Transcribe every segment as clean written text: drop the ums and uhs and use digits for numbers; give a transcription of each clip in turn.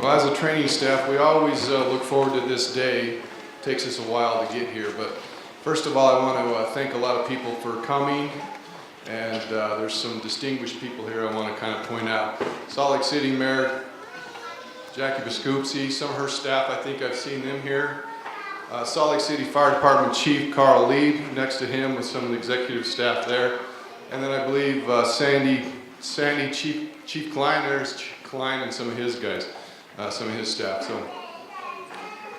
Well, as a training staff, we always look forward to this day. It takes us a while to get here, but first of all, I want to thank a lot of people for coming, and there's some distinguished people here I want to kind of point out. Salt Lake City Mayor Jackie Biskupski, some of her staff, I think I've seen them here. Salt Lake City Fire Department Chief Carl Lieb, next to him with some of the executive staff there. And then I believe Sandy Chief Klein, there's Klein and some of his guys, some of his staff. So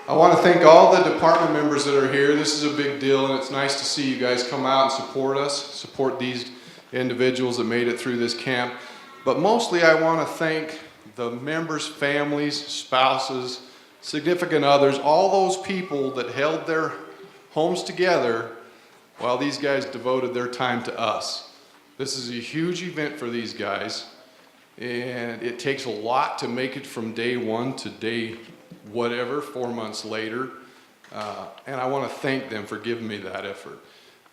I want to thank all the department members that are here. This is a big deal, and it's nice to see you guys come out and support us, support these individuals that made it through this camp. But mostly I want to thank the members' families, spouses, significant others, all those people that held their homes together while these guys devoted their time to us. This is a huge event for these guys, and it takes a lot to make it from day one to day whatever, 4 months later, and I want to thank them for giving me that effort.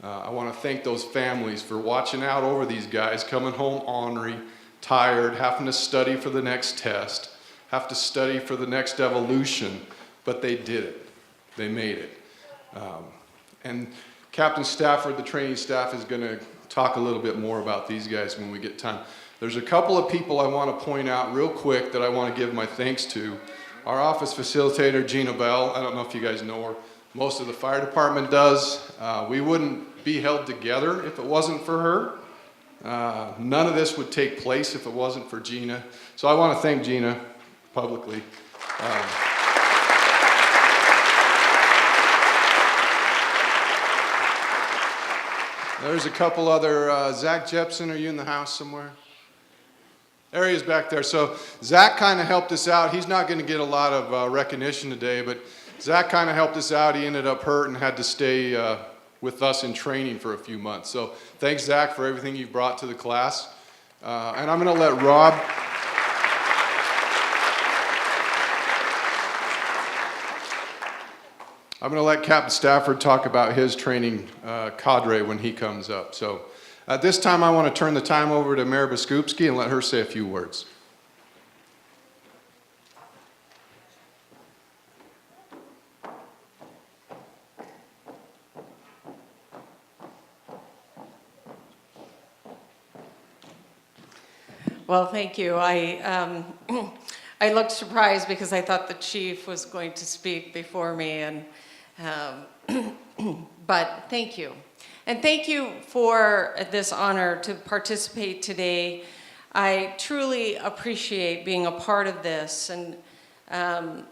I want to thank those families for watching out over these guys, coming home ornery, tired, having to study for the next test, have to study for the next evolution, but they did it. They made it. And Captain Stafford, the training staff, is going to talk a little bit more about these guys when we get time. There's a couple of people I want to point out real quick that I want to give my thanks to. Our office facilitator, Gina Bell, I don't know if you guys know her. Most of the fire department does. We wouldn't be held together if it wasn't for her. None of this would take place if it wasn't for Gina. So I want to thank Gina publicly. There's a couple other, Zach Jepson, are you in the house somewhere? There he is back there. So Zach kind of helped us out. He's not going to get a lot of recognition today, but Zach kind of helped us out. He ended up hurt and had to stay with us in training for a few months. So thanks, Zach, for everything you've brought to the class. And I'm going to let Rob. I'm going to let Captain Stafford talk about his training cadre when he comes up. So at this time, I want to turn the time over to Mayor Biskupski and let her say a few words. Well, thank you. I looked surprised because I thought the chief was going to speak before me, and but thank you. And thank you for this honor to participate today. I truly appreciate being a part of this, and I'm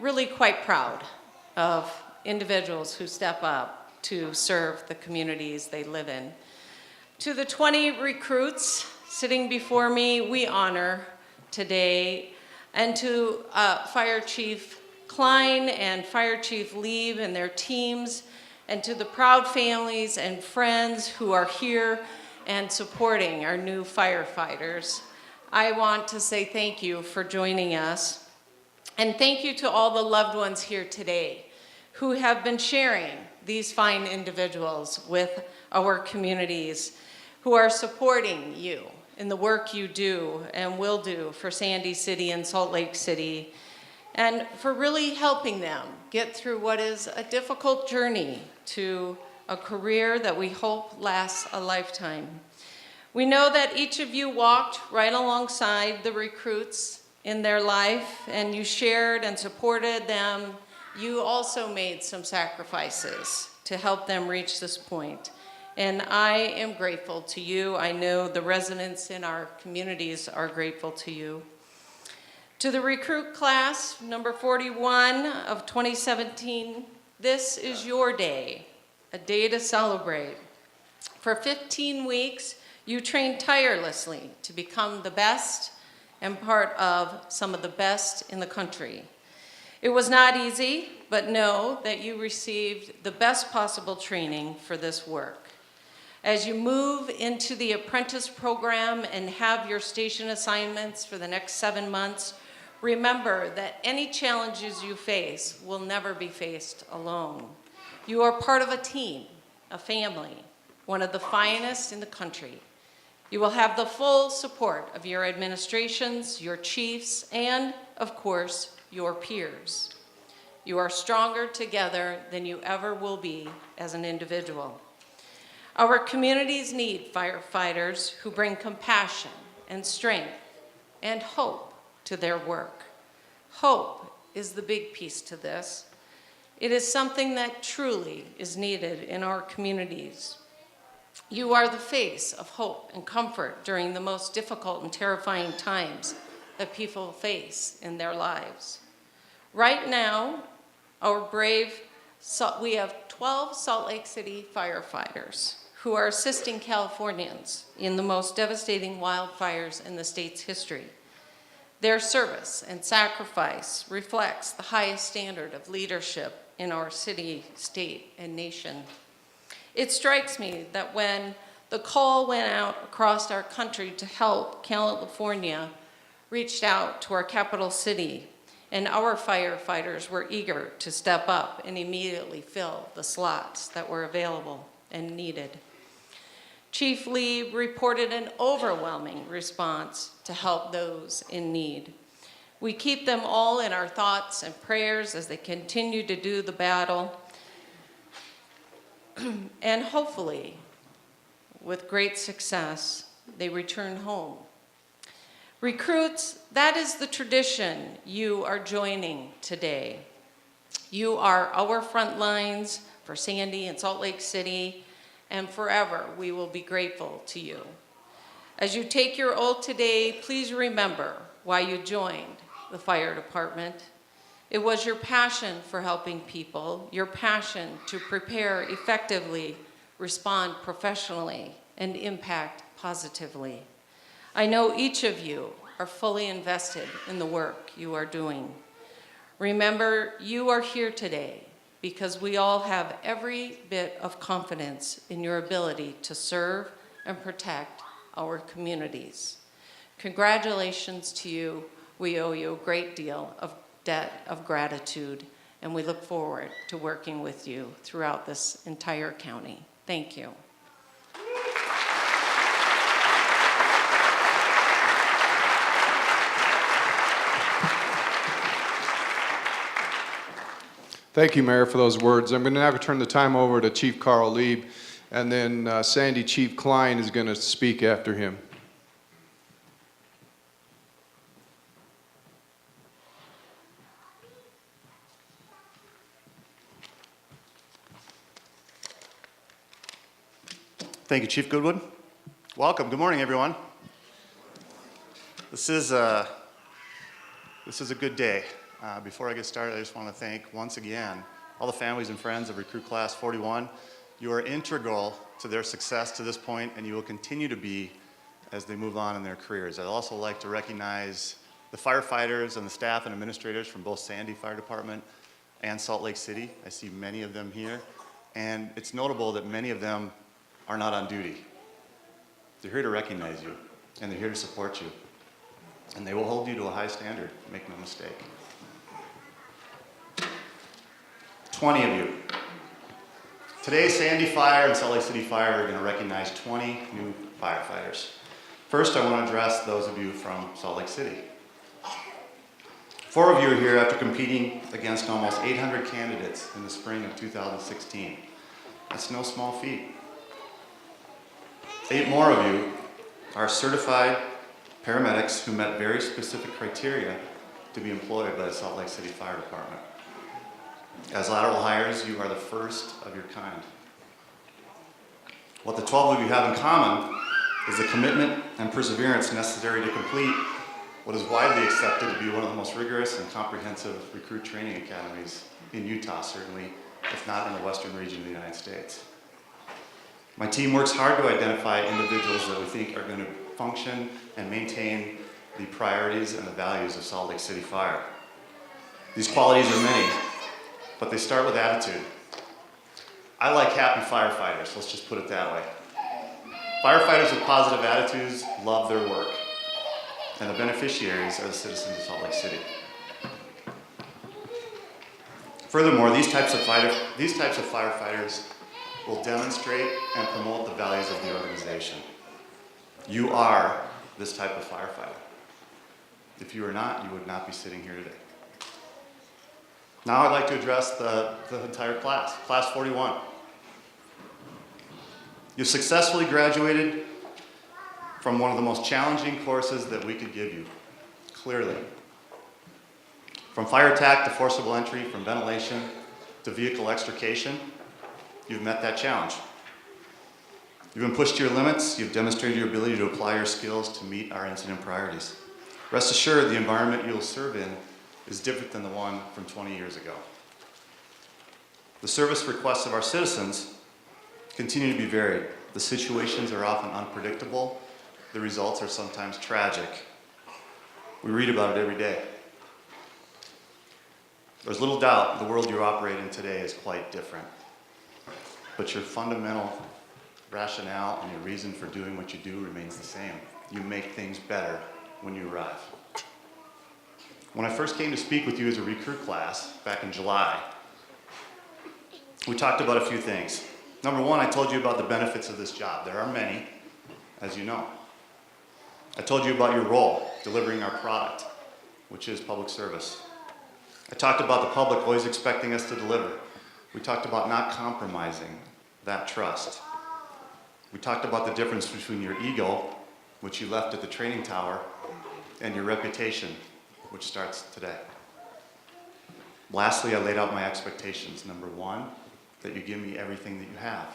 really quite proud of individuals who step up to serve the communities they live in. To the 20 recruits sitting before me, we honor today, and to Fire Chief Klein and Fire Chief Lieb and their teams, and to the proud families and friends who are here and supporting our new firefighters. I want to say thank you for joining us, and thank you to all the loved ones here today who have been sharing these fine individuals with our communities, who are supporting you in the work you do and will do for Sandy City and Salt Lake City, and for really helping them get through what is a difficult journey to a career that we hope lasts a lifetime. We know that each of you walked right alongside the recruits in their life, and you shared and supported them. You also made some sacrifices to help them reach this point. And I am grateful to you. I know the residents in our communities are grateful to you. To the recruit class, number 41 of 2017, this is your day, a day to celebrate. For 15 weeks, you trained tirelessly to become the best and part of some of the best in the country. It was not easy, but know that you received the best possible training for this work. As you move into the apprentice program and have your station assignments for the next 7 months, remember that any challenges you face will never be faced alone. You are part of a team, a family, one of the finest in the country. You will have the full support of your administrations, your chiefs, and, of course, your peers. You are stronger together than you ever will be as an individual. Our communities need firefighters who bring compassion and strength and hope to their work. Hope is the big piece to this. It is something that truly is needed in our communities. You are the face of hope and comfort during the most difficult and terrifying times that people face in their lives. Right now, we have 12 Salt Lake City firefighters who are assisting Californians in the most devastating wildfires in the state's history. Their service and sacrifice reflects the highest standard of leadership in our city, state, and nation. It strikes me that when the call went out across our country to help, California reached out to our capital city, and our firefighters were eager to step up and immediately fill the slots that were available and needed. Chief Lee reported an overwhelming response to help those in need. We keep them all in our thoughts and prayers as they continue to do the battle. And hopefully, with great success, they return home. Recruits, that is the tradition you are joining today. You are our front lines for Sandy and Salt Lake City, and forever we will be grateful to you. As you take your oath today, please remember why you joined the fire department. It was your passion for helping people, your passion to prepare effectively, respond professionally, and impact positively. I know each of you are fully invested in the work you are doing. Remember, you are here today because we all have every bit of confidence in your ability to serve and protect our communities. Congratulations to you. We owe you a great deal of debt of gratitude, and we look forward to working with you throughout this entire county. Thank you. Thank you, Mayor, for those words. I'm going to now turn the time over to Chief Carl Lieb, and then Sandy Chief Klein is going to speak after him. Thank you, Chief Goodwood. Welcome. Good morning, everyone. This is a good day. Before I get started, I just want to thank once again all the families and friends of Recruit Class 41. You are integral to their success to this point, and you will continue to be as they move on in their careers. I'd also like to recognize the firefighters and the staff and administrators from both Sandy Fire Department and Salt Lake City. I see many of them here, and it's notable that many of them are not on duty. They're here to recognize you, and they're here to support you, and they will hold you to a high standard, make no mistake. 20 of you. Today, Sandy Fire and Salt Lake City Fire are going to recognize 20 new firefighters. First, I want to address those of you from Salt Lake City. 4 of you are here after competing against almost 800 candidates in the spring of 2016. That's no small feat. 8 more of you are certified paramedics who met very specific criteria to be employed by the Salt Lake City Fire Department. As lateral hires, you are the first of your kind. What the 12 of you have in common is the commitment and perseverance necessary to complete what is widely accepted to be one of the most rigorous and comprehensive recruit training academies in Utah, certainly, if not in the western region of the United States. My team works hard to identify individuals that we think are going to function and maintain the priorities and the values of Salt Lake City Fire. These qualities are many, but they start with attitude. I like happy firefighters, let's just put it that way. Firefighters with positive attitudes love their work, and the beneficiaries are the citizens of Salt Lake City. Furthermore, these types of firefighters will demonstrate and promote the values of the organization. You are this type of firefighter. If you are not, you would not be sitting here today. Now I'd like to address the entire class, class 41. You've successfully graduated from one of the most challenging courses that we could give you, clearly. From fire attack to forcible entry, from ventilation to vehicle extrication, you've met that challenge. You've been pushed to your limits, you've demonstrated your ability to apply your skills to meet our incident priorities. Rest assured, the environment you'll serve in is different than the one from 20 years ago. The service requests of our citizens continue to be varied. The situations are often unpredictable. The results are sometimes tragic. We read about it every day. There's little doubt the world you operate in today is quite different. But your fundamental rationale and your reason for doing what you do remains the same. You make things better when you arrive. When I first came to speak with you as a recruit class back in July, we talked about a few things. Number one, I told you about the benefits of this job. There are many, as you know. I told you about your role, delivering our product, which is public service. I talked about the public always expecting us to deliver. We talked about not compromising that trust. We talked about the difference between your ego, which you left at the training tower, and your reputation, which starts today. Lastly, I laid out my expectations. Number one, that you give me everything that you have.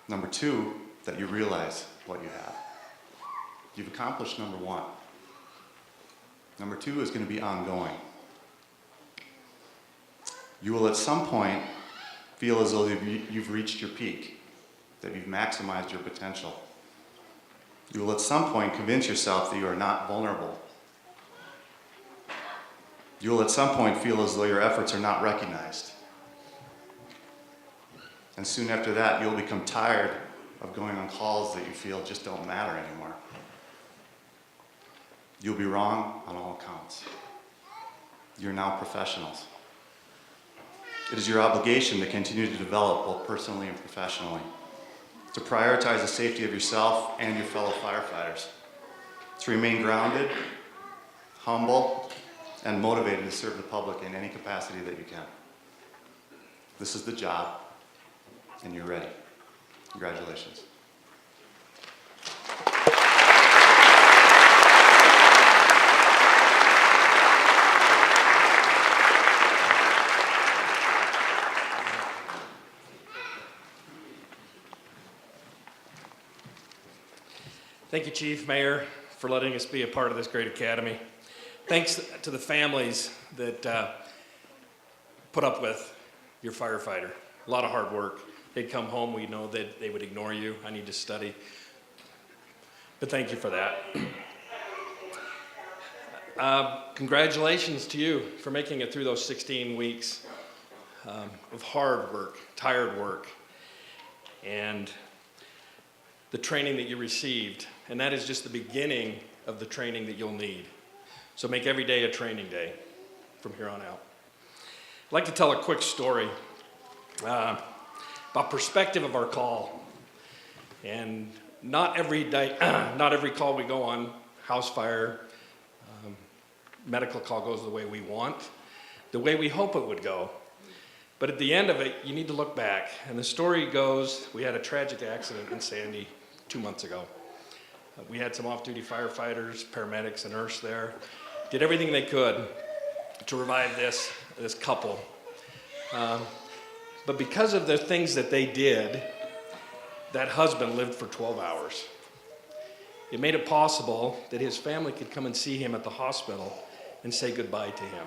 Number two, that you realize what you have. You've accomplished number one. Number two is going to be ongoing. You will at some point feel as though you've reached your peak, that you've maximized your potential. You will at some point convince yourself that you are not vulnerable. You will at some point feel as though your efforts are not recognized. And soon after that, you'll become tired of going on calls that you feel just don't matter anymore. You'll be wrong on all accounts. You're now professionals. It is your obligation to continue to develop both personally and professionally, to prioritize the safety of yourself and your fellow firefighters, to remain grounded, humble, and motivated to serve the public in any capacity that you can. This is the job, and you're ready. Congratulations. Thank you, Chief, Mayor, for letting us be a part of this great academy. Thanks to the families that put up with your firefighter. A lot of hard work. They'd come home, we know that they would ignore you. I need to study. But thank you for that. Congratulations to you for making it through those 16 weeks of hard work, tired work, and the training that you received. And that is just the beginning of the training that you'll need. So make every day a training day from here on out. I'd like to tell a quick story about perspective of our call. And not every day, not every call we go on, house fire, medical call goes the way we want, the way we hope it would go. But at the end of it, you need to look back. And the story goes, we had a tragic accident in Sandy 2 months ago. We had some off-duty firefighters, paramedics, and nurse there. Did everything they could to revive this couple. But because of the things that they did, that husband lived for 12 hours. It made it possible that his family could come and see him at the hospital and say goodbye to him.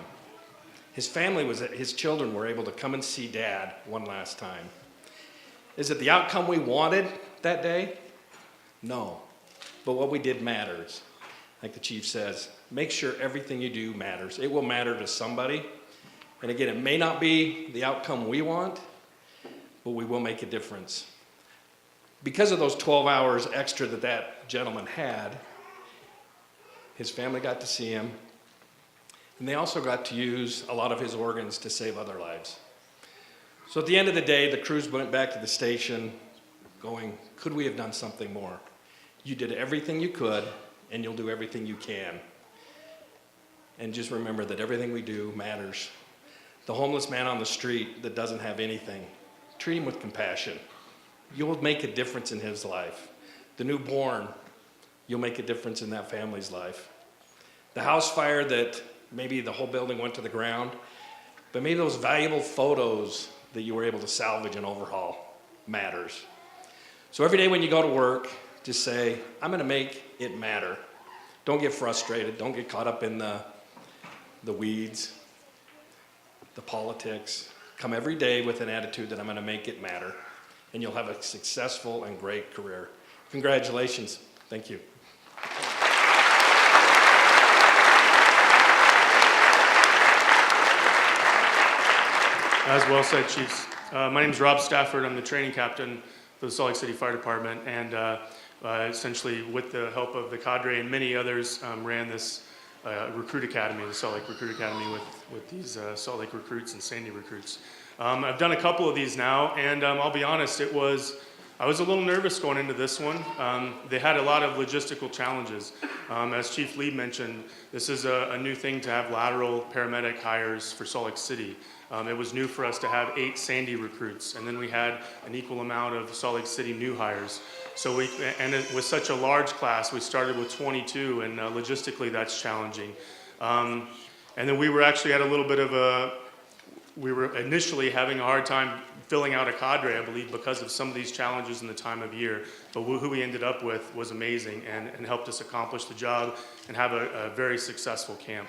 His children were able to come and see Dad one last time. Is it the outcome we wanted that day? No. But what we did matters. Like the chief says, make sure everything you do matters. It will matter to somebody. And again, it may not be the outcome we want, but we will make a difference. Because of those 12 hours extra that gentleman had, his family got to see him, and they also got to use a lot of his organs to save other lives. So at the end of the day, the crews went back to the station going, could we have done something more? You did everything you could, and you'll do everything you can. And just remember that everything we do matters. The homeless man on the street that doesn't have anything, treat him with compassion. You'll make a difference in his life. The newborn, you'll make a difference in that family's life. The house fire that maybe the whole building went to the ground, but maybe those valuable photos that you were able to salvage and overhaul matters. So every day when you go to work, just say, I'm gonna make it matter. Don't get frustrated, don't get caught up in the weeds, the politics. Come every day with an attitude that I'm gonna make it matter, and you'll have a successful and great career. Congratulations, thank you. As well said, Chiefs. My name is Rob Stafford. I'm the training captain for the Salt Lake City Fire Department, and essentially with the help of the cadre and many others, ran this recruit academy, the Salt Lake Recruit Academy, with these Salt Lake recruits and Sandy recruits. I've done a couple of these now, and I'll be honest, I was a little nervous going into this one. They had a lot of logistical challenges. As Chief Lee mentioned, this is a new thing to have lateral paramedic hires for Salt Lake City. It was new for us to have 8 Sandy recruits, and then we had an equal amount of Salt Lake City new hires. So with such a large class, we started with 22, and logistically that's challenging. And then we were actually at a little bit of we were initially having a hard time filling out a cadre, I believe, because of some of these challenges in the time of year. But who we ended up with was amazing and helped us accomplish the job and have a very successful camp.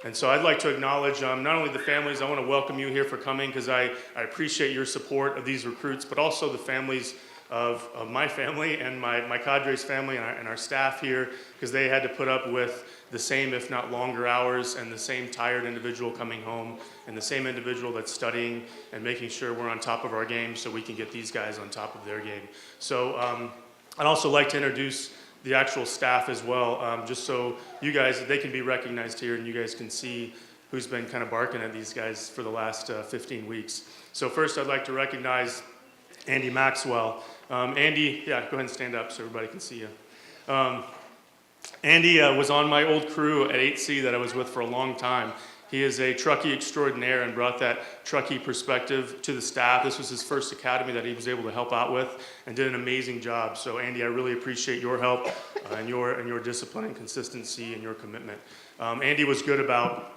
And so I'd like to acknowledge not only the families, I want to welcome you here for coming because I appreciate your support of these recruits, but also the families of my family and my cadre's family and our staff here, because they had to put up with the same, if not longer hours, and the same tired individual coming home, and the same individual that's studying and making sure we're on top of our game so we can get these guys on top of their game. So I'd also like to introduce the actual staff as well, just so you guys, they can be recognized here and you guys can see who's been kind of barking at these guys for the last 15 weeks. So first I'd like to recognize Andy Maxwell. Andy, yeah, go ahead and stand up so everybody can see you. Andy was on my old crew at 8C that I was with for a long time. He is a truckee extraordinaire and brought that truckee perspective to the staff. This was his first academy that he was able to help out with and did an amazing job. So Andy, I really appreciate your help and your discipline and consistency and your commitment. Andy was good about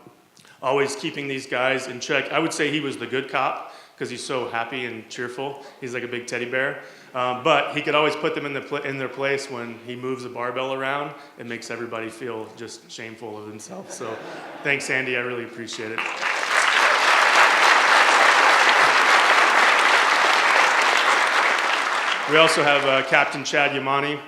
always keeping these guys in check. I would say he was the good cop because he's so happy and cheerful. He's like a big teddy bear. But he could always put them in their place when he moves a barbell around. It makes everybody feel just shameful of themselves. So thanks, Andy. I really appreciate it. We also have Captain Chad Yamani.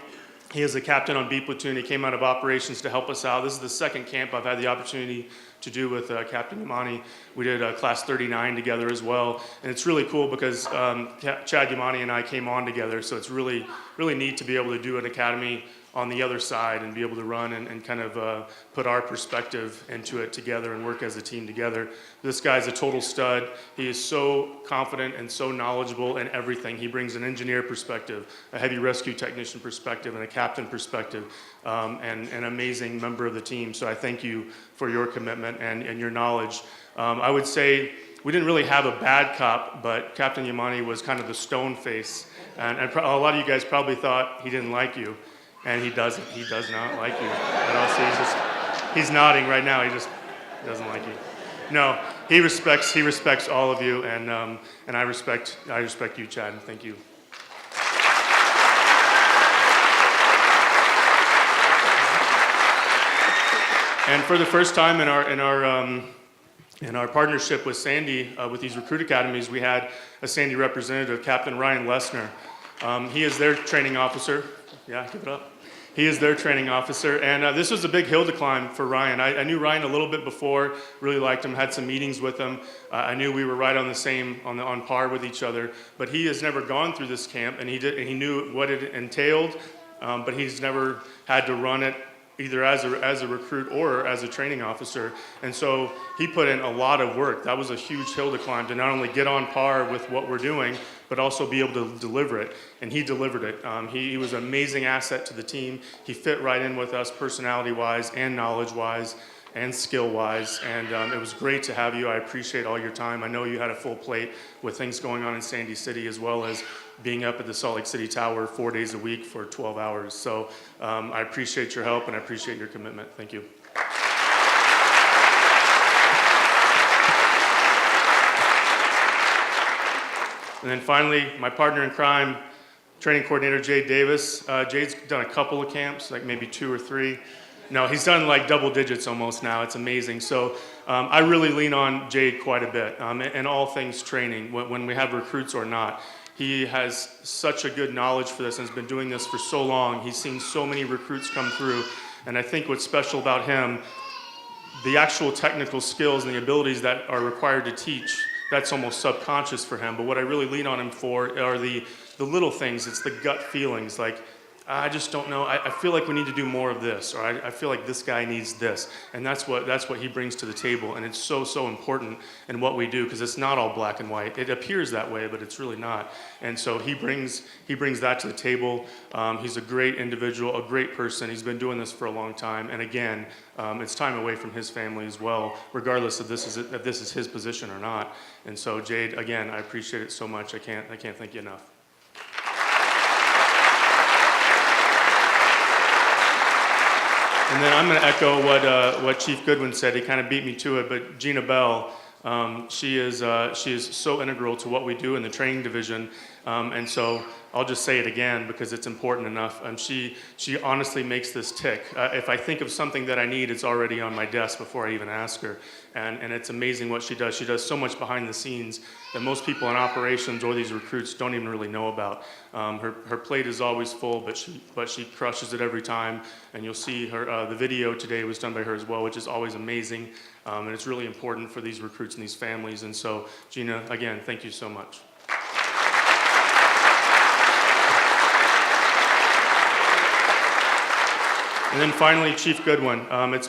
He is a captain on B Platoon. He came out of operations to help us out. This is the second camp I've had the opportunity to do with Captain Yamani. We did class 39 together as well. And it's really cool because Chad Yamani and I came on together. So it's really, really neat to be able to do an academy on the other side and be able to run and kind of put our perspective into it together and work as a team together. This guy's a total stud. He is so confident and so knowledgeable in everything. He brings an engineer perspective, a heavy rescue technician perspective, and a captain perspective, and an amazing member of the team. So I thank you for your commitment and your knowledge. I would say we didn't really have a bad cop, but Captain Yamani was kind of the stone face. And a lot of you guys probably thought he didn't like you. And he doesn't. He does not like you. And also, he's nodding right now. He just doesn't like you. No, he respects all of you, and I respect you, Chad. Thank you. And for the first time in our partnership with Sandy, with these recruit academies, we had a Sandy representative, Captain Ryan Lesner. He is their training officer. Yeah, give it up. He is their training officer, and this was a big hill to climb for Ryan. I knew Ryan a little bit before, really liked him, had some meetings with him. I knew we were right on the same, on par with each other, but he has never gone through this camp, and he knew what it entailed, but he's never had to run it either as a recruit or as a training officer. And so he put in a lot of work. That was a huge hill to climb to not only get on par with what we're doing, but also be able to deliver it. And he delivered it. He was an amazing asset to the team. He fit right in with us personality-wise and knowledge-wise and skill-wise, and it was great to have you. I appreciate all your time. I know you had a full plate with things going on in Sandy City, as well as being up at the Salt Lake City Tower 4 days a week for 12 hours. So I appreciate your help, and I appreciate your commitment. Thank you. And then finally, my partner in crime, training coordinator Jade Davis. Jade's done a couple of camps, like maybe 2 or 3. No, he's done like double digits almost now. It's amazing. So I really lean on Jade quite a bit in all things training, when we have recruits or not. He has such a good knowledge for this and has been doing this for so long. He's seen so many recruits come through. And I think what's special about him, the actual technical skills and the abilities that are required to teach, that's almost subconscious for him. But what I really lean on him for are the little things. It's the gut feelings, like, I just don't know. I feel like we need to do more of this, or I feel like this guy needs this, and that's what he brings to the table, and it's so important in what we do, because it's not all black and white. It appears that way, but it's really not. And so he brings that to the table. He's a great individual, a great person. He's been doing this for a long time, and again, it's time away from his family as well, regardless if this is his position or not. And so Jade, again, I appreciate it so much. I can't thank you enough. And then I'm going to echo what Chief Goodwin said. He kind of beat me to it, but Gina Bell, she is so integral to what we do in the training division, and so I'll just say it again because it's important enough. She honestly makes this tick. If I think of something that I need, it's already on my desk before I even ask her, and it's amazing what she does. She does so much behind the scenes that most people in operations or these recruits don't even really know about. Her plate is always full, but she crushes it every time, and you'll see her. The video today was done by her as well, which is always amazing, and it's really important for these recruits and these families. And so, Gina, again, thank you so much. And then finally, Chief Goodwin. It's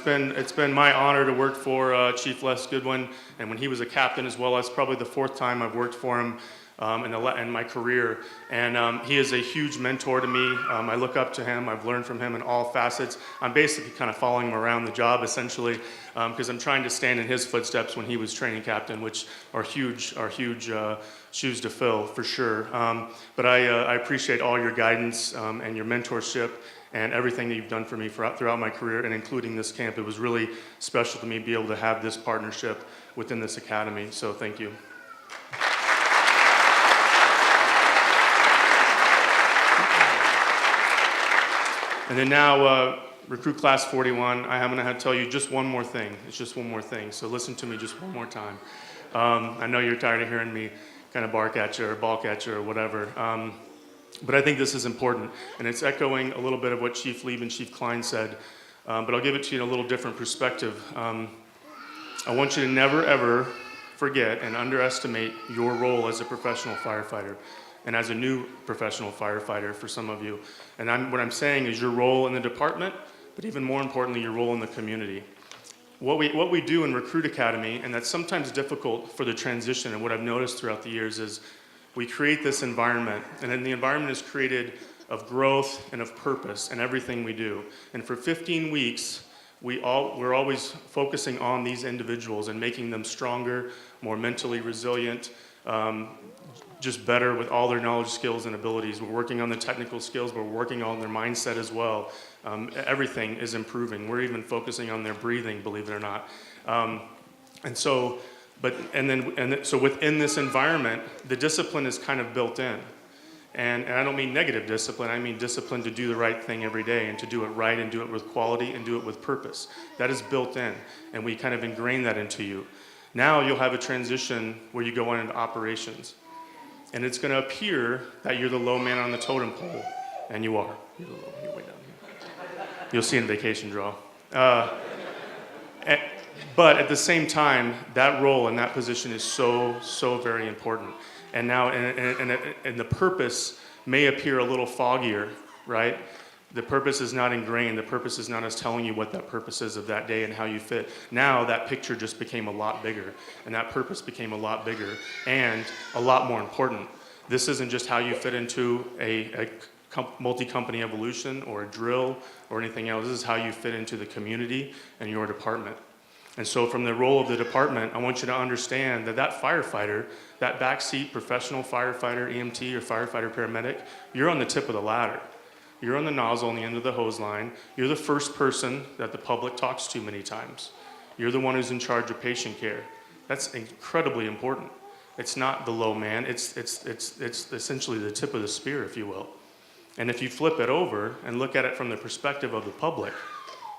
been my honor to work for Chief Les Goodwin, and when he was a captain as well. That's probably the 4th time I've worked for him in my career. And he is a huge mentor to me. I look up to him. I've learned from him in all facets. I'm basically kind of following him around the job, essentially, because I'm trying to stand in his footsteps when he was training captain, which are huge shoes to fill, for sure. But I appreciate all your guidance and your mentorship and everything that you've done for me throughout my career, and including this camp. It was really special to me to be able to have this partnership within this academy, so thank you. And then now, recruit class 41, I'm going to tell you just one more thing. It's just one more thing, so listen to me just one more time. I know you're tired of hearing me kind of bark at you or balk at you or whatever. But I think this is important, and it's echoing a little bit of what Chief Lieb and Chief Klein said, but I'll give it to you in a little different perspective. I want you to never, ever forget and underestimate your role as a professional firefighter, and as a new professional firefighter for some of you. And what I'm saying is your role in the department, but even more importantly, your role in the community. What we do in Recruit Academy, and that's sometimes difficult for the transition, and what I've noticed throughout the years is, we create this environment, and then the environment is created of growth and of purpose in everything we do. And for 15 weeks, we're always focusing on these individuals and making them stronger, more mentally resilient, just better with all their knowledge, skills, and abilities. We're working on the technical skills, but we're working on their mindset as well. Everything is improving. We're even focusing on their breathing, believe it or not. So within this environment, the discipline is kind of built in. And I don't mean negative discipline, I mean discipline to do the right thing every day and to do it right and do it with quality and do it with purpose. That is built in, and we kind of ingrain that into you. Now you'll have a transition where you go on into operations. And it's going to appear that you're the low man on the totem pole, and you are. You're way down here. You'll see in vacation draw. But at the same time, that role and that position is so very important. And now, and the purpose may appear a little foggier, right? The purpose is not ingrained. The purpose is not us telling you what that purpose is of that day and how you fit. Now that picture just became a lot bigger, and that purpose became a lot bigger and a lot more important. This isn't just how you fit into a multi-company evolution or a drill or anything else. This is how you fit into the community and your department. And so from the role of the department, I want you to understand that that firefighter, that backseat professional firefighter, EMT, or firefighter paramedic, you're on the tip of the ladder. You're on the nozzle on the end of the hose line. You're the first person that the public talks to many times. You're the one who's in charge of patient care. That's incredibly important. It's not the low man. It's essentially the tip of the spear, if you will. And if you flip it over and look at it from the perspective of the public,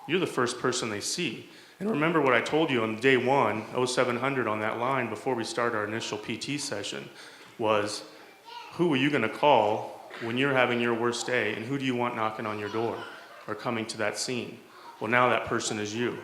you're the first person they see. And remember what I told you on day one, 0700 on that line before we start our initial PT session was, who are you going to call when you're having your worst day, and who do you want knocking on your door or coming to that scene? Well, now that person is you.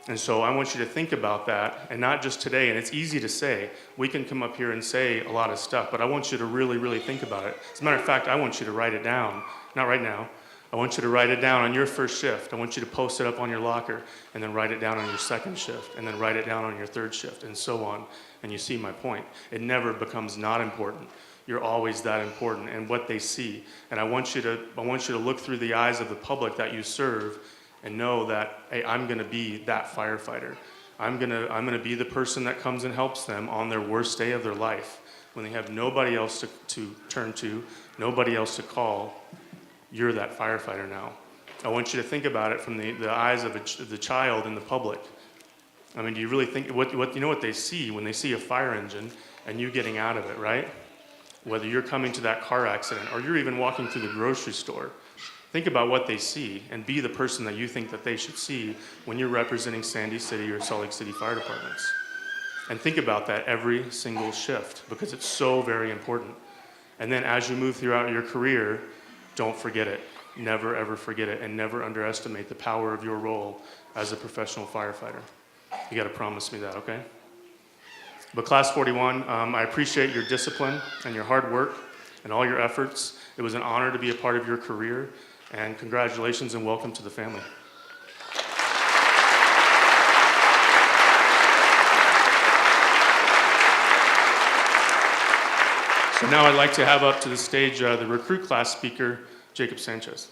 And so I want you to think about that, and not just today, and it's easy to say. We can come up here and say a lot of stuff, but I want you to really, really think about it. As a matter of fact, I want you to write it down. Not right now. I want you to write it down on your first shift. I want you to post it up on your locker, and then write it down on your second shift, and then write it down on your third shift, and so on. And you see my point. It never becomes not important. You're always that important, and what they see. And I want you to look through the eyes of the public that you serve and know that, hey, I'm going to be that firefighter. I'm going to be the person that comes and helps them on their worst day of their life, when they have nobody else to turn to, nobody else to call. You're that firefighter now. I want you to think about it from the eyes of the child and the public. I mean, do you really think, you know what they see when they see a fire engine and you getting out of it, right? Whether you're coming to that car accident or you're even walking through the grocery store, think about what they see and be the person that you think that they should see when you're representing Sandy City or Salt Lake City Fire Departments. And think about that every single shift, because it's so very important. And then as you move throughout your career, don't forget it. Never, ever forget it, and never underestimate the power of your role as a professional firefighter. You got to promise me that, okay? But Class 41, I appreciate your discipline and your hard work and all your efforts. It was an honor to be a part of your career, and congratulations and welcome to the family. So now I'd like to have up to the stage the recruit class speaker, Jacob Sanchez.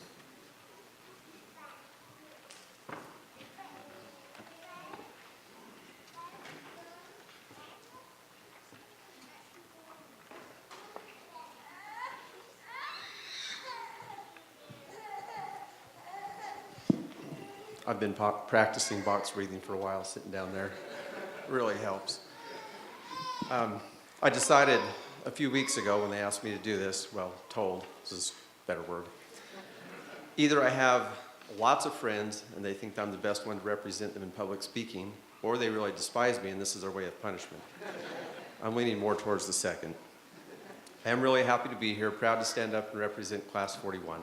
I've been practicing box breathing for a while, sitting down there. It really helps. I decided a few weeks ago when they asked me to do this, well, told, this is a better word. Either I have lots of friends and they think I'm the best one to represent them in public speaking, or they really despise me and this is their way of punishment. I'm leaning more towards the second. I am really happy to be here, proud to stand up and represent Class 41.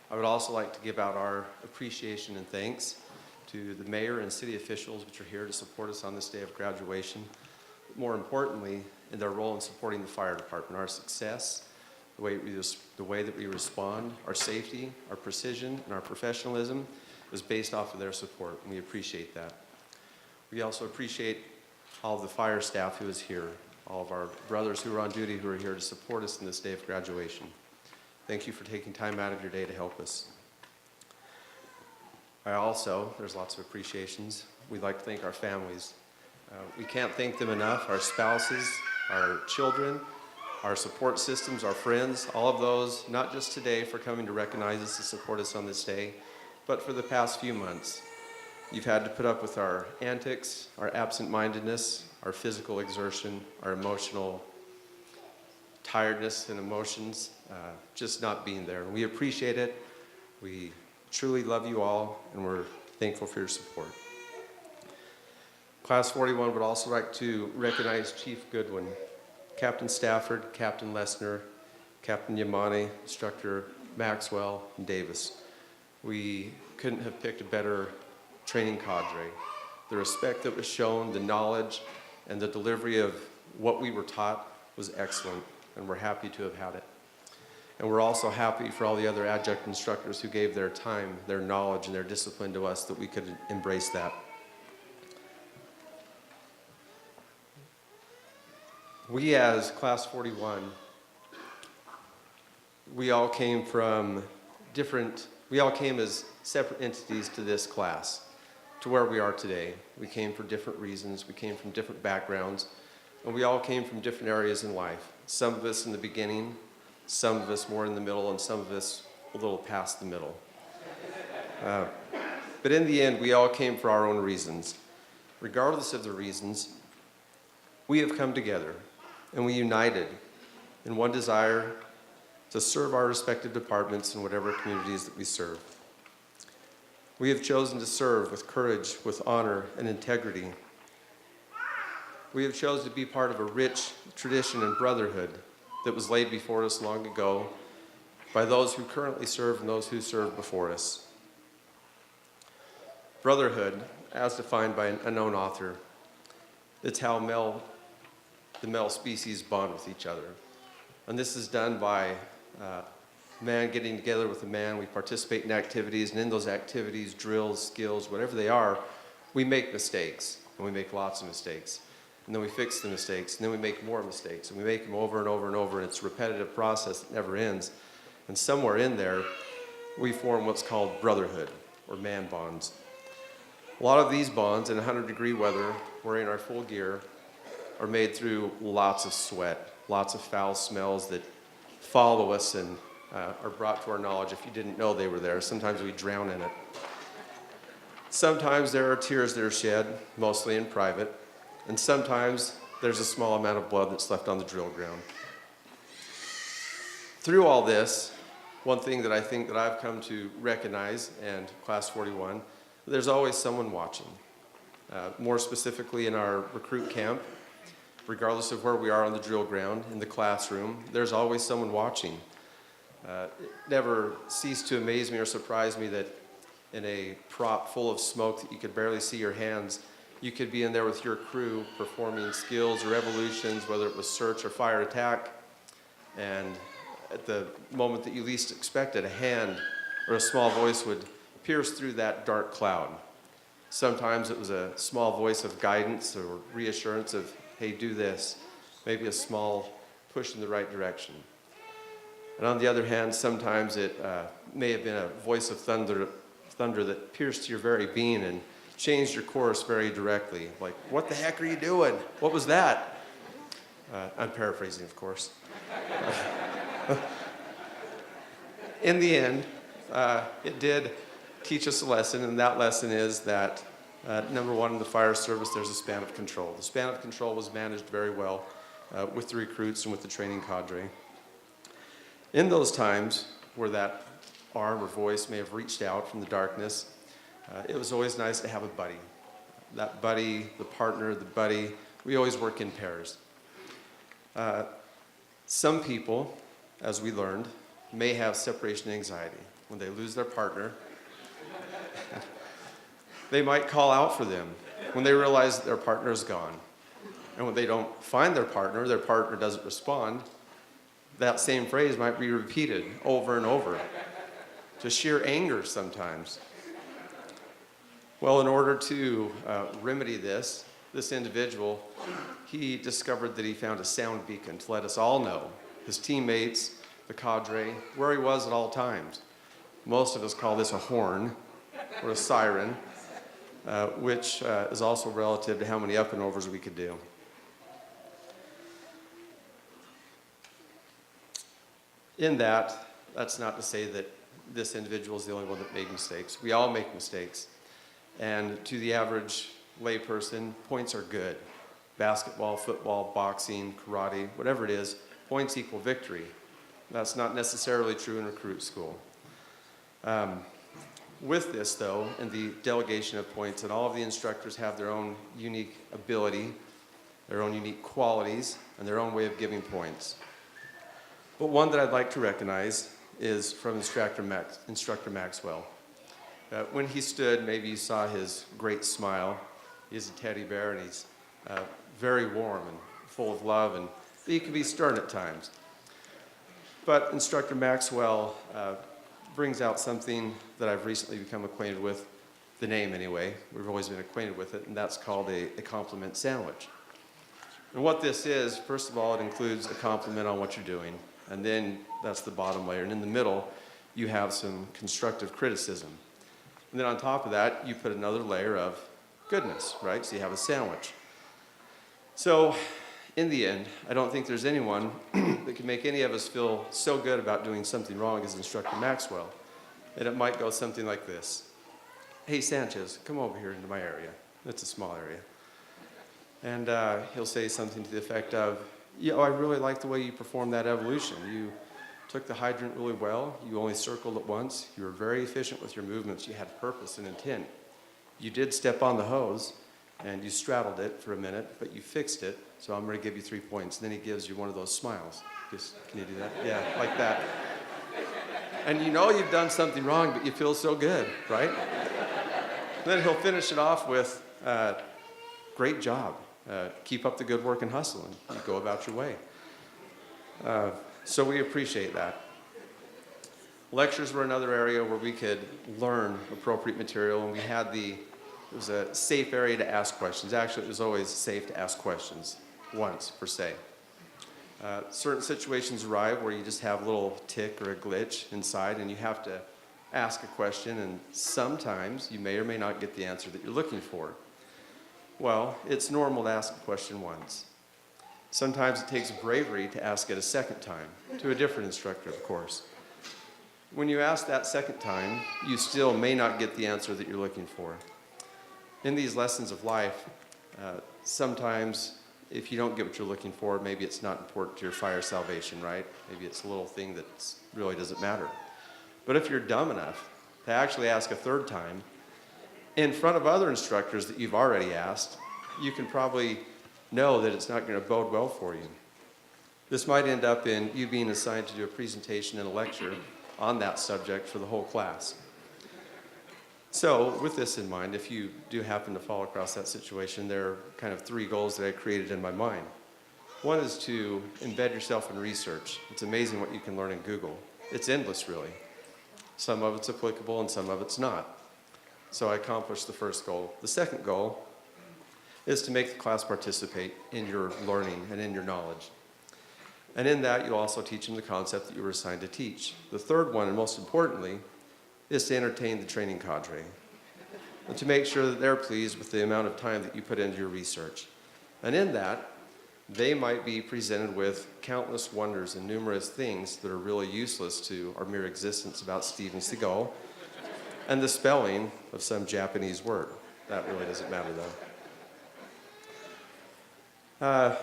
I would also like to give out our appreciation and thanks to the mayor and city officials which are here to support us on this day of graduation. But more importantly, in their role in supporting the fire department, our success, the way that we respond, our safety, our precision, and our professionalism is based off of their support, and we appreciate that. We also appreciate all of the fire staff who is here, all of our brothers who are on duty who are here to support us in this day of graduation. Thank you for taking time out of your day to help us. There's lots of appreciations. We'd like to thank our families. We can't thank them enough, our spouses, our children, our support systems, our friends, all of those, not just today for coming to recognize us and support us on this day, but for the past few months. You've had to put up with our antics, our absent-mindedness, our physical exertion, our emotional tiredness and emotions, just not being there. And we appreciate it. We truly love you all, and we're thankful for your support. Class 41 would also like to recognize Chief Goodwin, Captain Stafford, Captain Lesner, Captain Yamani, Instructor Maxwell, and Davis. We couldn't have picked a better training cadre. The respect that was shown, the knowledge, and the delivery of what we were taught was excellent, and we're happy to have had it. And we're also happy for all the other adjunct instructors who gave their time, their knowledge, and their discipline to us that we could embrace that. We as Class 41 we all came from we all came as separate entities to this class, to where we are today. We came for different reasons, we came from different backgrounds, and we all came from different areas in life. Some of us in the beginning, some of us more in the middle, and some of us a little past the middle. But in the end, we all came for our own reasons. Regardless of the reasons, we have come together and we united in one desire to serve our respective departments in whatever communities that we serve. We have chosen to serve with courage, with honor, and integrity. We have chosen to be part of a rich tradition and brotherhood that was laid before us long ago by those who currently serve and those who served before us. Brotherhood, as defined by an unknown author, it's how the male species bond with each other. And this is done by man getting together with a man. We participate in activities, and in those activities, drills, skills, whatever they are, we make mistakes, and we make lots of mistakes. And then we fix the mistakes, and then we make more mistakes, and we make them over and over and over, and it's a repetitive process that never ends. And somewhere in there, we form what's called brotherhood, or man bonds. A lot of these bonds in 100-degree weather, wearing our full gear, are made through lots of sweat, lots of foul smells that follow us and are brought to our knowledge if you didn't know they were there. Sometimes we drown in it. Sometimes there are tears that are shed, mostly in private, and sometimes there's a small amount of blood that's left on the drill ground. Through all this, one thing that I think that I've come to recognize, and Class 41, there's always someone watching. More specifically in our recruit camp, regardless of where we are on the drill ground, in the classroom, there's always someone watching. It never ceased to amaze me or surprise me that in a prop full of smoke that you could barely see your hands, you could be in there with your crew performing skills or evolutions, whether it was search or fire attack, and at the moment that you least expected, a hand or a small voice would pierce through that dark cloud. Sometimes it was a small voice of guidance or reassurance of, hey, do this, maybe a small push in the right direction. And on the other hand, sometimes it may have been a voice of thunder that pierced your very being and changed your course very directly. Like, what the heck are you doing? What was that? I'm paraphrasing, of course. In the end, it did teach us a lesson, and that lesson is that, number one, in the fire service, there's a span of control. The span of control was managed very well with the recruits and with the training cadre. In those times where that arm or voice may have reached out from the darkness, it was always nice to have a buddy. That buddy, the partner, the buddy, we always work in pairs. Some people, as we learned, may have separation anxiety. When they lose their partner, they might call out for them when they realize that their partner is gone. And when they don't find their partner doesn't respond, that same phrase might be repeated over and over, to sheer anger sometimes. Well, in order to remedy this individual, he discovered that he found a sound beacon to let us all know, his teammates, the cadre, where he was at all times. Most of us call this a horn or a siren, which is also relative to how many up and overs we could do. In that, that's not to say that this individual is the only one that made mistakes. We all make mistakes. And to the average layperson, points are good. Basketball, football, boxing, karate, whatever it is, points equal victory. That's not necessarily true in recruit school. With this, though, and the delegation of points, and all of the instructors have their own unique ability, their own unique qualities, and their own way of giving points. But one that I'd like to recognize is from Instructor Maxwell. When he stood, maybe you saw his great smile. He's a teddy bear, and he's very warm and full of love, and he can be stern at times. But Instructor Maxwell brings out something that I've recently become acquainted with, the name anyway. We've always been acquainted with it, and that's called a compliment sandwich. And what this is, first of all, it includes a compliment on what you're doing. And then that's the bottom layer. And in the middle, you have some constructive criticism. And then on top of that, you put another layer of goodness, right? So you have a sandwich. So in the end, I don't think there's anyone that can make any of us feel so good about doing something wrong as Instructor Maxwell. And it might go something like this. Hey, Sanchez, come over here into my area. It's a small area. And he'll say something to the effect of, I really like the way you performed that evolution. You took the hydrant really well. You only circled it once. You were very efficient with your movements. You had purpose and intent. You did step on the hose, and you straddled it for a minute, but you fixed it, so I'm going to give you 3 points. And then he gives you one of those smiles. Can you do that? Yeah, like that. And you know you've done something wrong, but you feel so good, right? Then he'll finish it off with, great job. Keep up the good work and hustle, and you go about your way. So we appreciate that. Lectures were another area where we could learn appropriate material, and it was a safe area to ask questions. Actually, it was always safe to ask questions, once per se. Certain situations arrive where you just have a little tick or a glitch inside, and you have to ask a question, and sometimes you may or may not get the answer that you're looking for. Well, it's normal to ask a question once. Sometimes it takes bravery to ask it a second time, to a different instructor, of course. When you ask that second time, you still may not get the answer that you're looking for. In these lessons of life, sometimes if you don't get what you're looking for, maybe it's not important to your fire salvation, right? Maybe it's a little thing that really doesn't matter. But if you're dumb enough to actually ask a third time, in front of other instructors that you've already asked, you can probably know that it's not going to bode well for you. This might end up in you being assigned to do a presentation and a lecture on that subject for the whole class. So with this in mind, if you do happen to fall across that situation, there are kind of 3 goals that I created in my mind. One is to embed yourself in research. It's amazing what you can learn in Google. It's endless, really. Some of it's applicable and some of it's not. So I accomplished the first goal. The second goal is to make the class participate in your learning and in your knowledge. And in that, you'll also teach them the concept that you were assigned to teach. The third one, and most importantly, is to entertain the training cadre and to make sure that they're pleased with the amount of time that you put into your research. And in that, they might be presented with countless wonders and numerous things that are really useless to our mere existence about Steven Seagal and the spelling of some Japanese word. That really doesn't matter, though.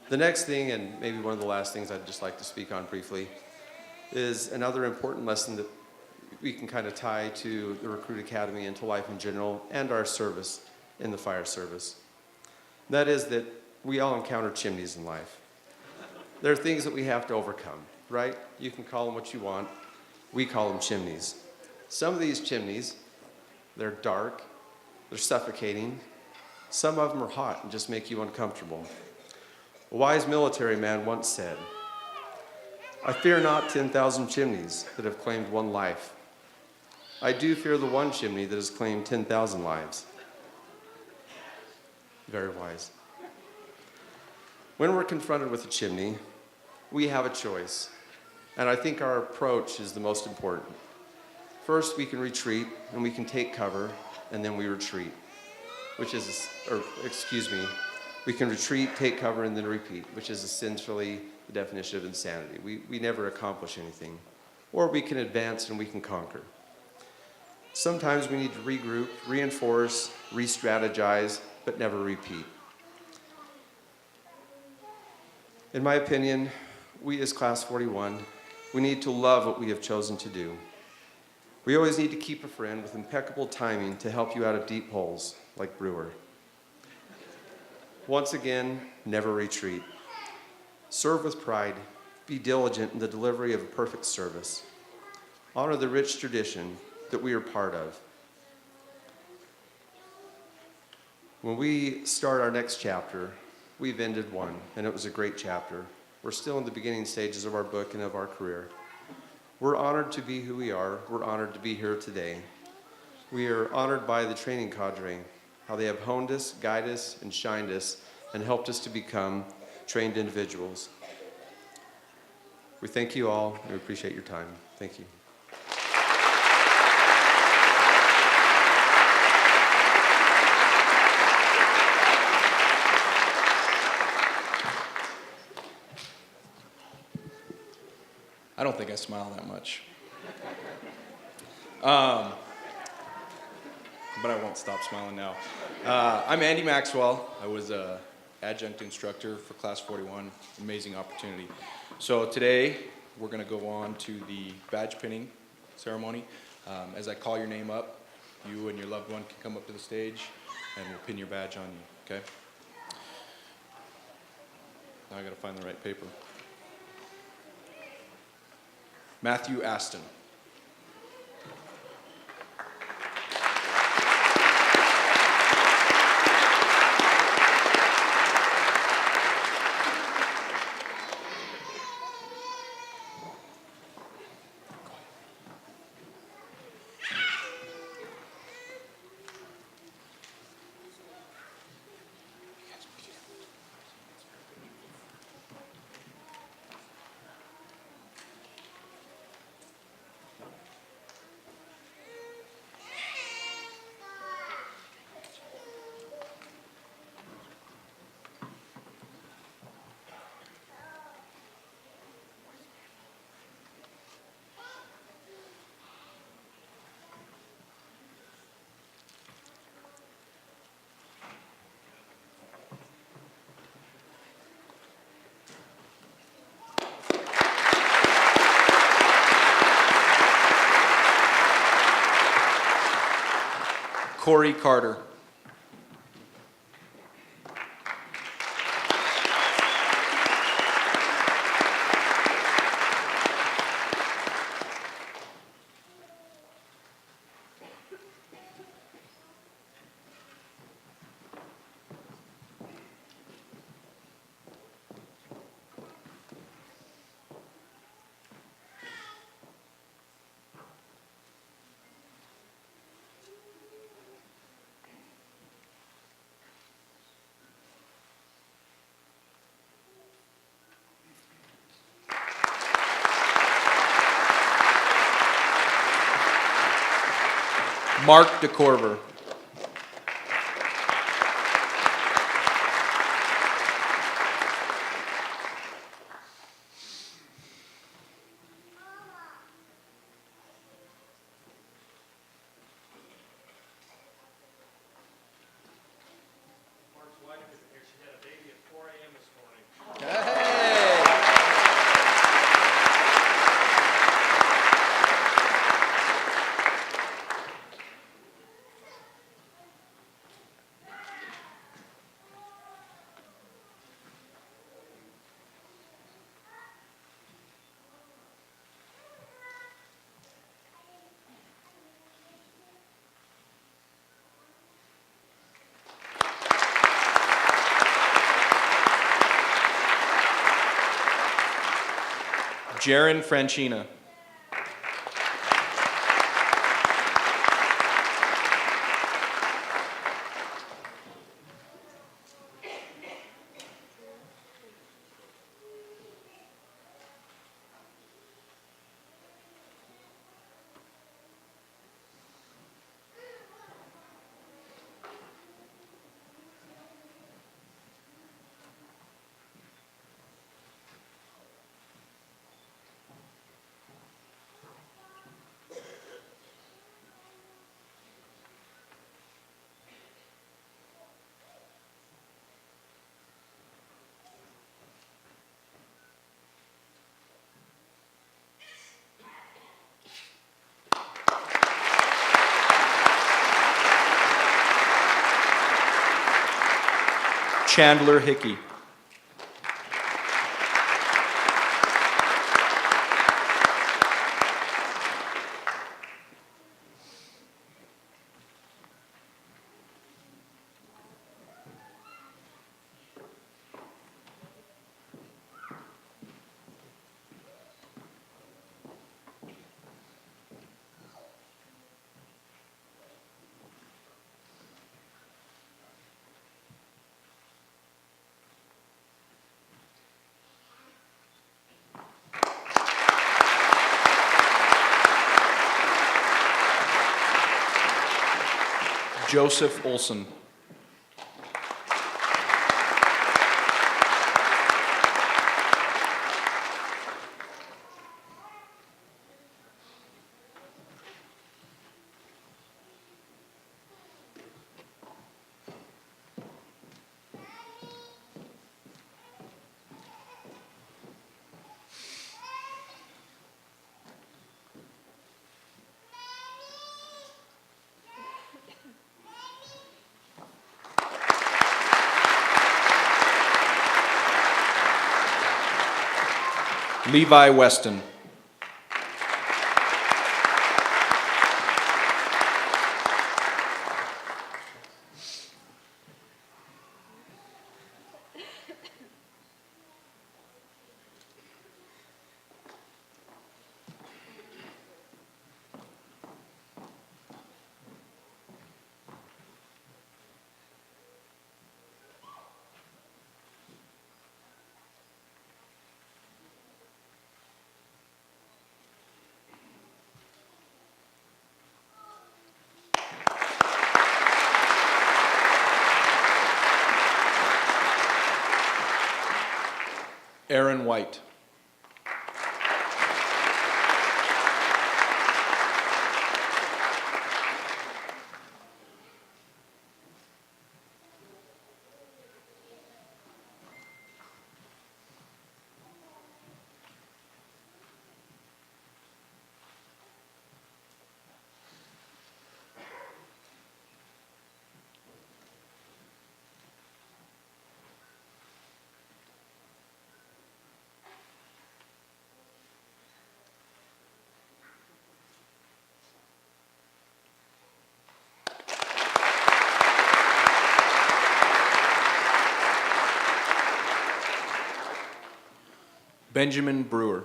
The next thing, and maybe one of the last things I'd just like to speak on briefly, is another important lesson that we can kind of tie to the Recruit Academy and to life in general and our service in the fire service. That is that we all encounter chimneys in life. There are things that we have to overcome, right? You can call them what you want. We call them chimneys. Some of these chimneys, they're dark, they're suffocating. Some of them are hot and just make you uncomfortable. A wise military man once said, "I fear not 10,000 chimneys that have claimed one life. I do fear the one chimney that has claimed 10,000 lives." Very wise. When we're confronted with a chimney, we have a choice. And I think our approach is the most important. First, we can retreat and we can take cover, and then we retreat. We can retreat, take cover, and then repeat, which is essentially the definition of insanity. We never accomplish anything. Or we can advance and we can conquer. Sometimes we need to regroup, reinforce, re-strategize, but never repeat. In my opinion, we as Class 41, we need to love what we have chosen to do. We always need to keep a friend with impeccable timing to help you out of deep holes, like Brewer. Once again, never retreat. Serve with pride. Be diligent in the delivery of a perfect service. Honor the rich tradition that we are part of. When we start our next chapter, we've ended one, and it was a great chapter. We're still in the beginning stages of our book and of our career. We're honored to be who we are. We're honored to be here today. We are honored by the training cadre, how they have honed us, guided us, and shined us, and helped us to become trained individuals. We thank you all. We appreciate your time. Thank you. I don't think I smile that much. But I won't stop smiling now. I'm Andy Maxwell. I was an adjunct instructor for Class 41. Amazing opportunity. So today, we're going to go on to the badge pinning ceremony. As I call your name up, you and your loved one can come up to the stage, and we'll pin your badge on you, okay? Now I got to find the right paper. Matthew Aston. Corey Carter. Mark DeCorver. Mark's wife isn't here. She had a baby at 4 a.m. this morning. Jaron Franchina. Chandler Hickey. Joseph Olson. Levi Weston. Aaron White. Benjamin Brewer.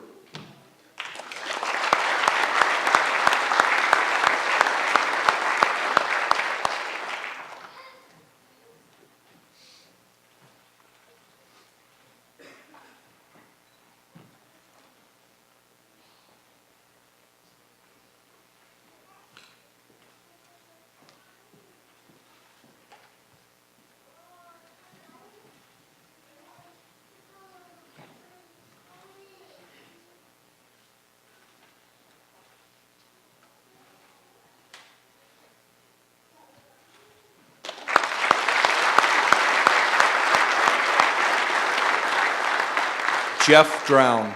Jeff Drown.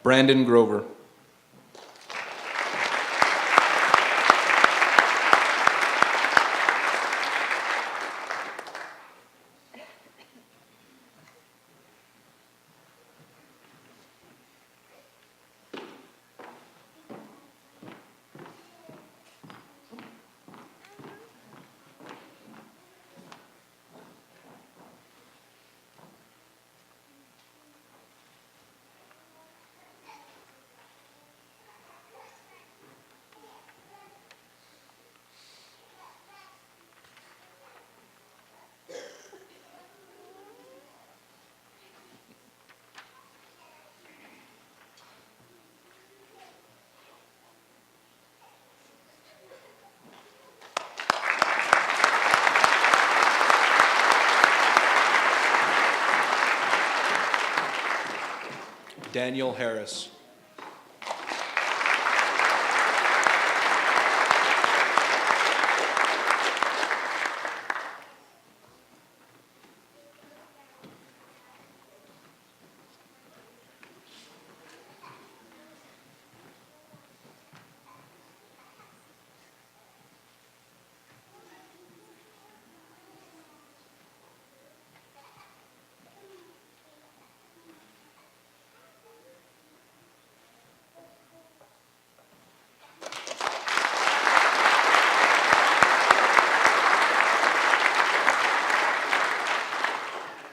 Brandon Grover. Daniel Harris.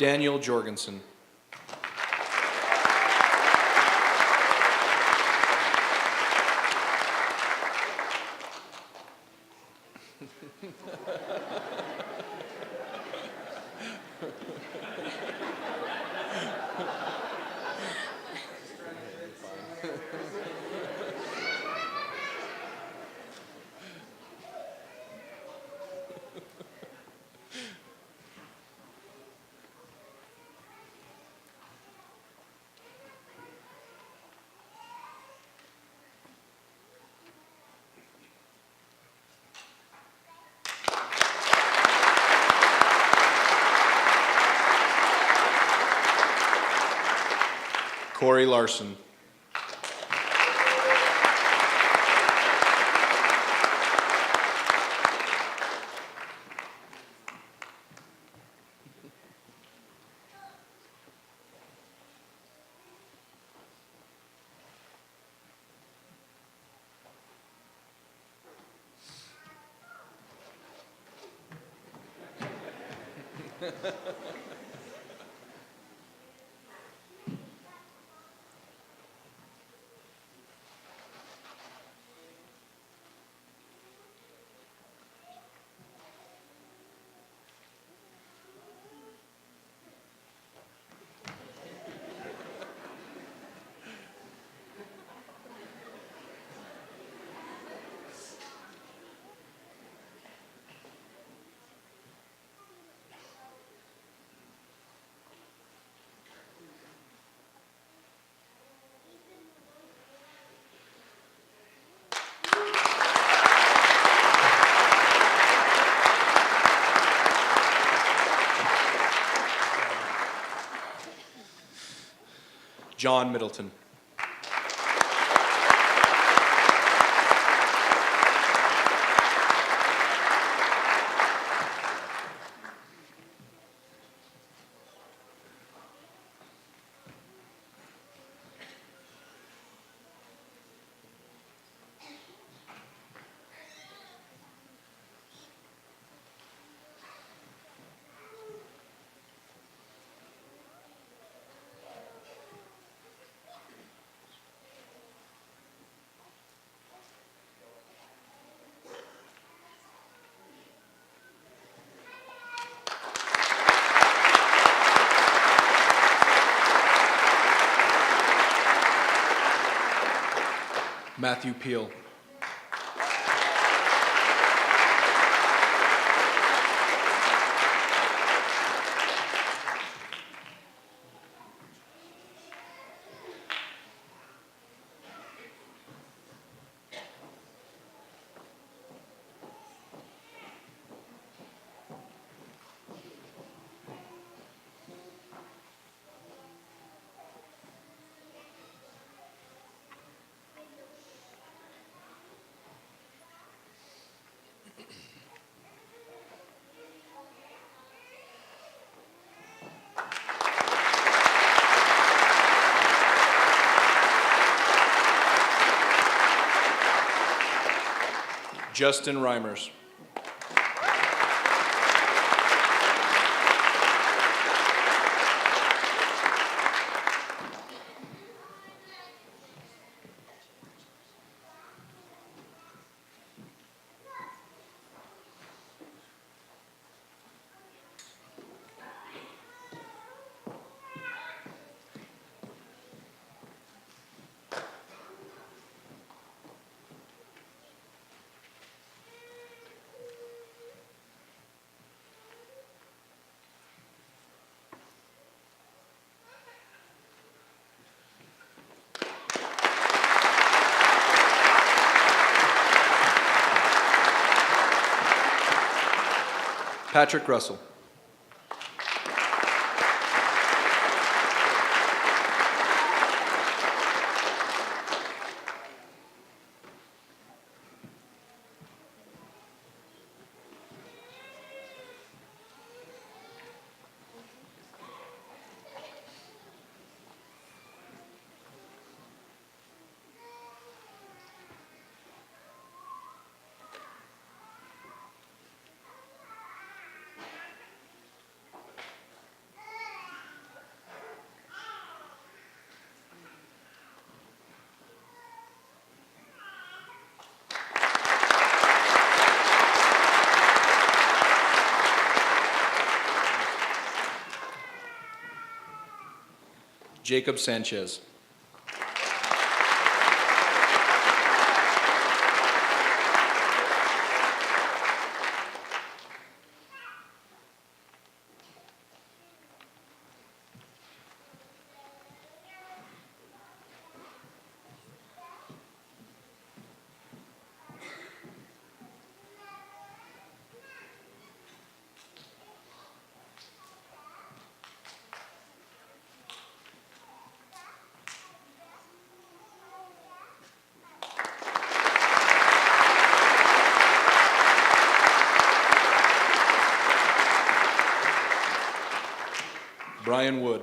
Daniel Jorgensen. Corey Larson. John Middleton. Matthew Peel. Justin Reimers. Patrick Russell. Jacob Sanchez. Brian Wood.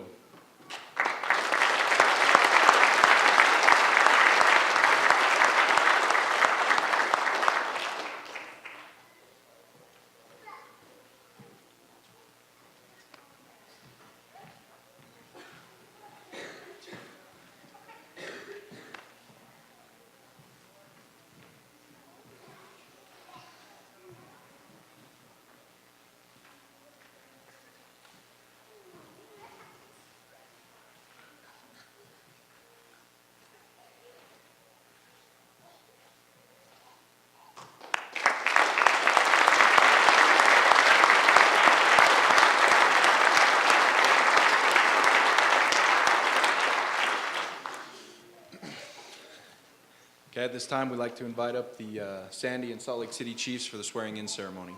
Okay, at this time, we'd like to invite up the Sandy and Salt Lake City Chiefs for the swearing-in ceremony.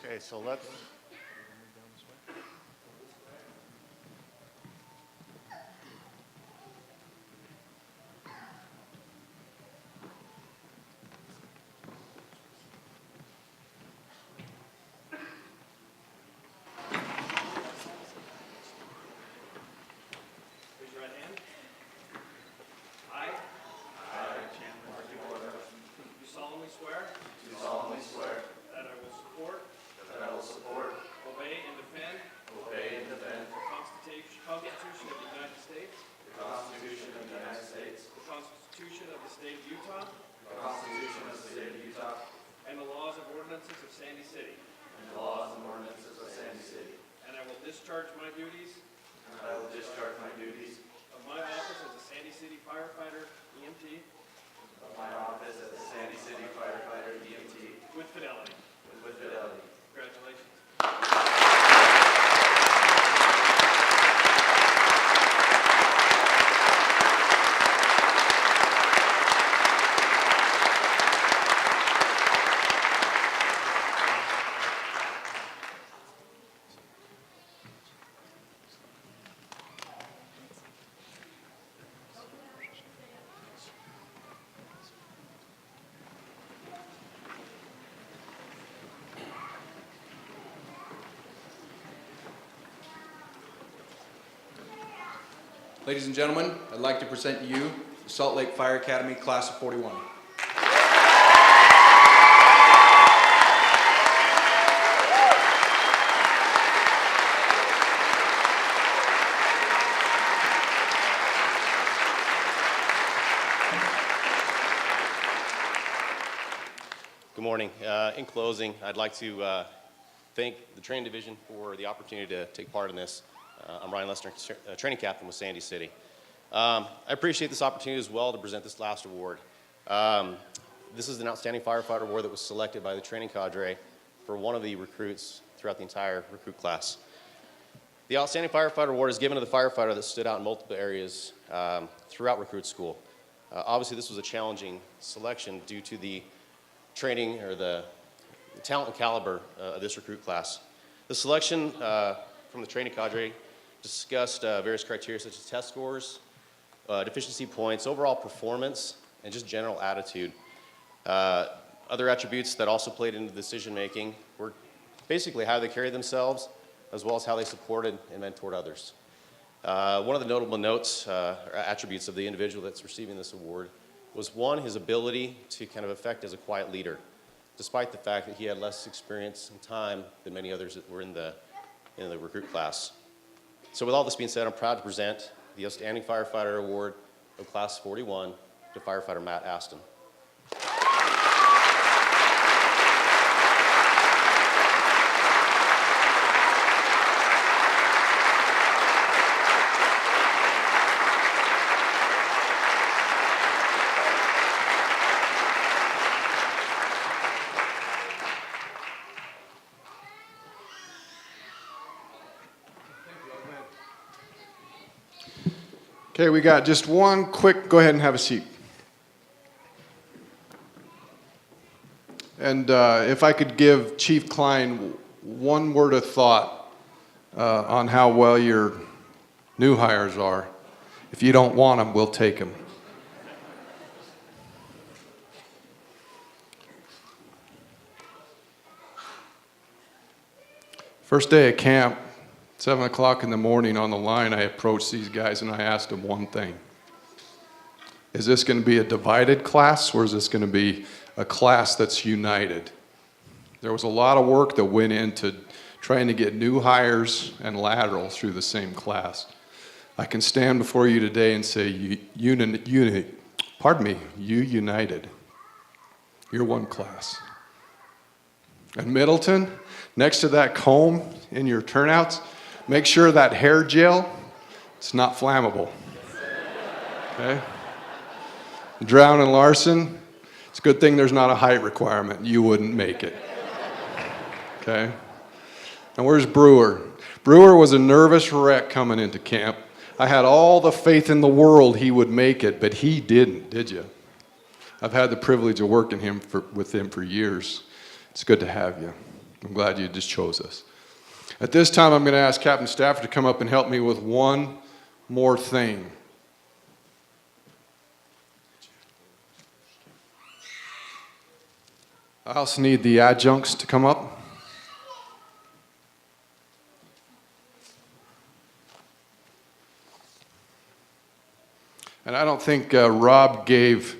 Okay, so let's. Raise your right hand. I do solemnly swear that I will support, obey, and defend the Constitution of the United States, the Constitution of the State of Utah, and the laws and ordinances of Sandy City. And I will discharge my duties of my office as a Sandy City firefighter, EMT, with fidelity. Congratulations. Ladies and gentlemen, I'd like to present you the Salt Lake Fire Academy Class of 41. Good morning. In closing, I'd like to thank the training division for the opportunity to take part in this. I'm Ryan Lester, training captain with Sandy City. I appreciate this opportunity as well to present this last award. This is an outstanding firefighter award that was selected by the training cadre for one of the recruits throughout the entire recruit class. The outstanding firefighter award is given to the firefighter that stood out in multiple areas throughout recruit school. Obviously, this was a challenging selection due to the training or the talent and caliber of this recruit class. The selection from the training cadre discussed various criteria such as test scores, deficiency points, overall performance, and just general attitude. Other attributes that also played into decision making were basically how they carried themselves, as well as how they supported and mentored others. One of the notable notes or attributes of the individual that's receiving this award was one, his ability to kind of act as a quiet leader, despite the fact that he had less experience and time than many others that were in the recruit class. So with all this being said, I'm proud to present the Outstanding Firefighter Award of Class 41 to Firefighter Matt Aston. Okay, we got just one quick, go ahead and have a seat. And if I could give Chief Klein one word of thought on how well your new hires are. If you don't want them, we'll take them. First day at camp, 7 o'clock in the morning on the line, I approached these guys and I asked them one thing. Is this going to be a divided class, or is this going to be a class that's united? There was a lot of work that went into trying to get new hires and laterals through the same class. I can stand before you today and say, you united. You're one class. And Middleton, next to that comb in your turnouts, make sure that hair gel, it's not flammable. Okay? Drown and Larson, it's a good thing there's not a height requirement. You wouldn't make it. Okay? And where's Brewer? Brewer was a nervous wreck coming into camp. I had all the faith in the world he would make it, but he didn't, did you? I've had the privilege of working with him for years. It's good to have you. I'm glad you just chose us. At this time, I'm going to ask Captain Stafford to come up and help me with one more thing. I also need the adjuncts to come up. And I don't think Rob gave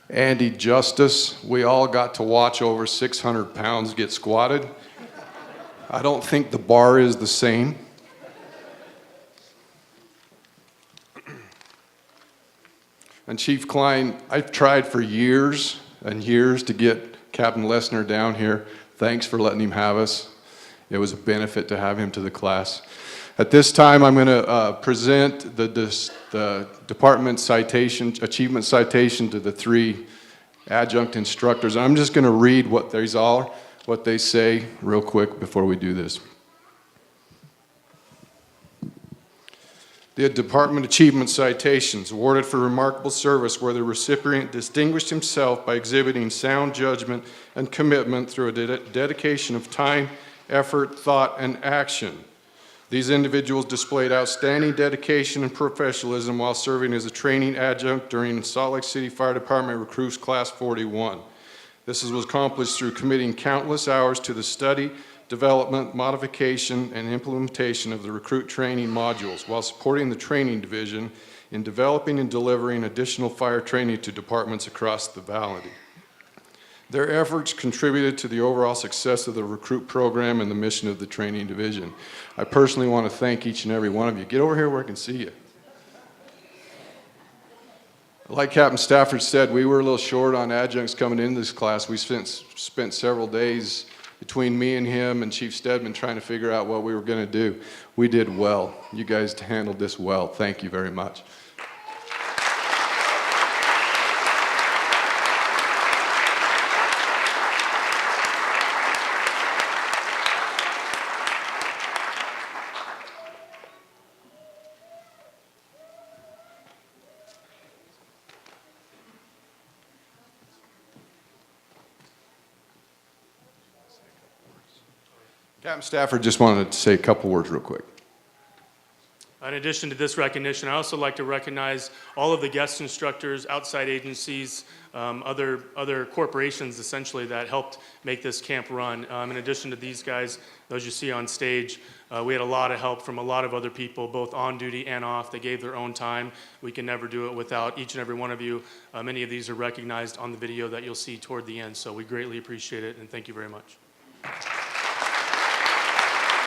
Andy justice. We all got to watch over 600 pounds get squatted. I don't think the bar is the same. And Chief Klein, I've tried for years and years to get Captain Lesnar down here. Thanks for letting him have us. It was a benefit to have him to the class. At this time, I'm going to present the department citation, achievement citation to the 3 adjunct instructors. I'm just going to read what these are, what they say real quick before we do this. The Department Achievement Citations awarded for remarkable service where the recipient distinguished himself by exhibiting sound judgment and commitment through a dedication of time, effort, thought, and action. These individuals displayed outstanding dedication and professionalism while serving as a training adjunct during Salt Lake City Fire Department Recruits Class 41. This was accomplished through committing countless hours to the study, development, modification, and implementation of the recruit training modules while supporting the training division in developing and delivering additional fire training to departments across the valley. Their efforts contributed to the overall success of the recruit program and the mission of the training division. I personally want to thank each and every one of you. Get over here where I can see you. Like Captain Stafford said, we were a little short on adjuncts coming into this class. We spent several days between me and him and Chief Stedman trying to figure out what we were going to do. We did well. You guys handled this well. Thank you very much. Captain Stafford just wanted to say a couple words real quick. In addition to this recognition, I also like to recognize all of the guest instructors, outside agencies, other corporations essentially that helped make this camp run. In addition to these guys, those you see on stage, we had a lot of help from a lot of other people, both on duty and off. They gave their own time. We can never do it without each and every one of you. Many of these are recognized on the video that you'll see toward the end, so we greatly appreciate it, and thank you very much.